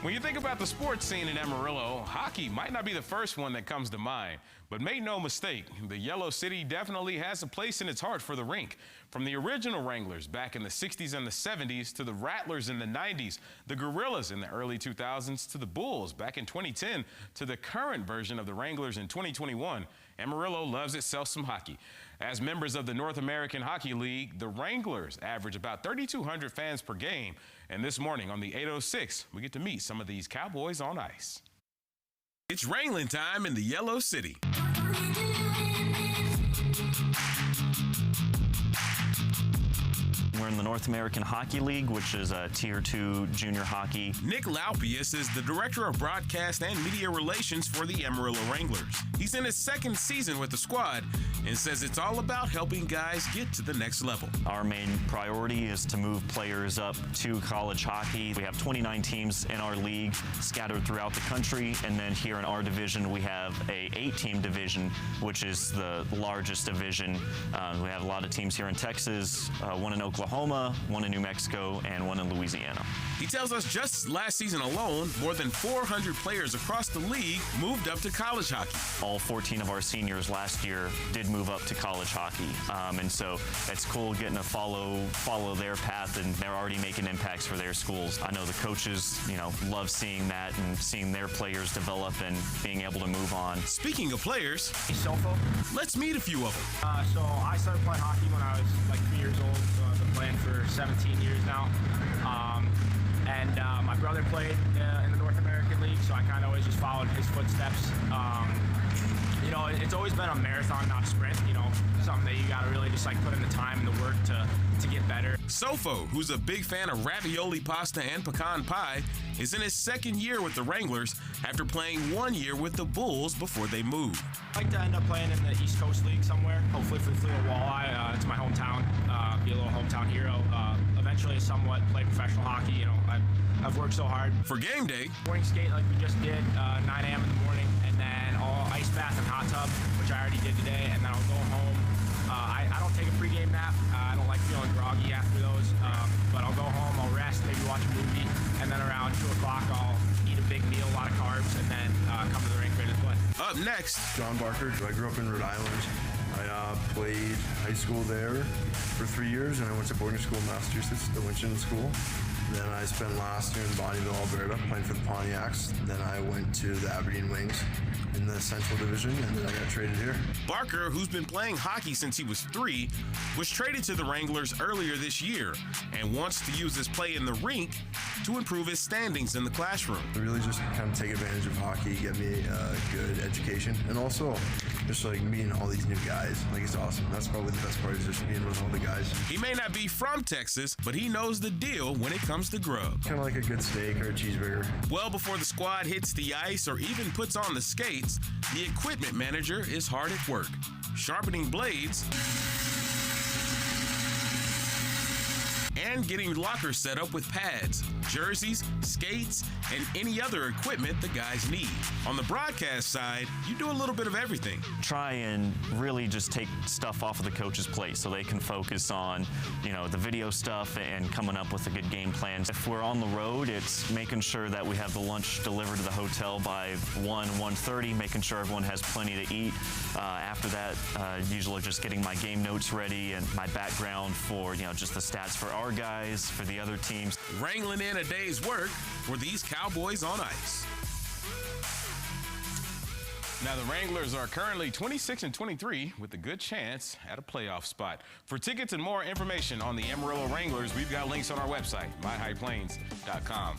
When you think about the sports scene in Amarillo, hockey might not be the first one that comes to mind. But make no mistake, the Yellow City definitely has a place in its heart for the rink. From the original Wranglers back in the 60s and the 70s to the Rattlers in the 90s, the Gorillas in the early 2000s to the Bulls back in 2010 to the current version of the Wranglers in 2021, Amarillo loves itself some hockey. As members of the North American Hockey League, the Wranglers average about 3,200 fans per game. And this morning on the 806, we get to meet some of these Cowboys on ice. It's wrangling time in the Yellow City. We're in the North American Hockey League, which is a Tier 2 junior hockey. Nick Laupius is the Director of Broadcast and Media Relations for the Amarillo Wranglers. He's in his second season with the squad and says it's all about helping guys get to the next level. Our main priority is to move players up to college hockey. We have 29 teams in our league scattered throughout the country, and then here in our division we have a 8-team division, which is the largest division. We have a lot of teams here in Texas, one in Oklahoma, one in New Mexico, and one in Louisiana. He tells us just last season alone, more than 400 players across the league moved up to college hockey. All 14 of our seniors last year did move up to college hockey, and so it's cool getting to follow their path, and they're already making impacts for their schools. I know the coaches, love seeing that and seeing their players develop and being able to move on. Speaking of players, Sofo. Let's meet a few of them. So I started playing hockey when I was like 3 years old, so I've been playing for 17 years now. My brother played in the North American League, so I kind of always just followed his footsteps. It's always been a marathon, not a sprint, something that you got to really just put in the time and the work to get better. Sofo, who's a big fan of ravioli pasta and pecan pie, is in his second year with the Wranglers after playing 1 year with the Bulls before they moved. I'd like to end up playing in the East Coast League somewhere, hopefully for the Fleet of Walleye. It's my hometown, be a little hometown hero. Eventually somewhat play professional hockey. I've worked so hard. For game day, morning skate like we just did, 9 a.m. in the morning, and then all ice bath and hot tub, which I already did today, and then I'll go home. I don't take a pregame nap. I don't like feeling groggy after those, but I'll go home, I'll rest, maybe watch a movie, and then around 2 o'clock I'll eat a big meal, a lot of carbs, and then come to the rink ready to play. Up next, John Barker. I grew up in Rhode Island. I played high school there for 3 years, and I went to boarding school in Massachusetts, the Winchendon School. Then I spent last year in Bonnyville, Alberta, playing for the Pontiacs. Then I went to the Aberdeen Wings in the Central Division, and then I got traded here. Barker, who's been playing hockey since he was 3, was traded to the Wranglers earlier this year and wants to use his play in the rink to improve his standings in the classroom. I really just kind of take advantage of hockey, get me a good education, and also just meeting all these new guys. It's awesome. That's probably the best part, is just being with all the guys. He may not be from Texas, but he knows the deal when it comes to grub. Kind of like a good steak or a cheeseburger. Well before the squad hits the ice or even puts on the skates, the equipment manager is hard at work, sharpening blades and getting lockers set up with pads, jerseys, skates, and any other equipment the guys need. On the broadcast side, you do a little bit of everything. Try and really just take stuff off of the coach's plate so they can focus on, the video stuff and coming up with a good game plan. If we're on the road, it's making sure that we have the lunch delivered to the hotel by 1:30, making sure everyone has plenty to eat. After that, usually just getting my game notes ready and my background for, just the stats for our guys, for the other teams. Wrangling in a day's work for these Cowboys on ice. Now, the Wranglers are currently 26-23 with a good chance at a playoff spot. For tickets and more information on the Amarillo Wranglers, we've got links on our website, myhighplains.com.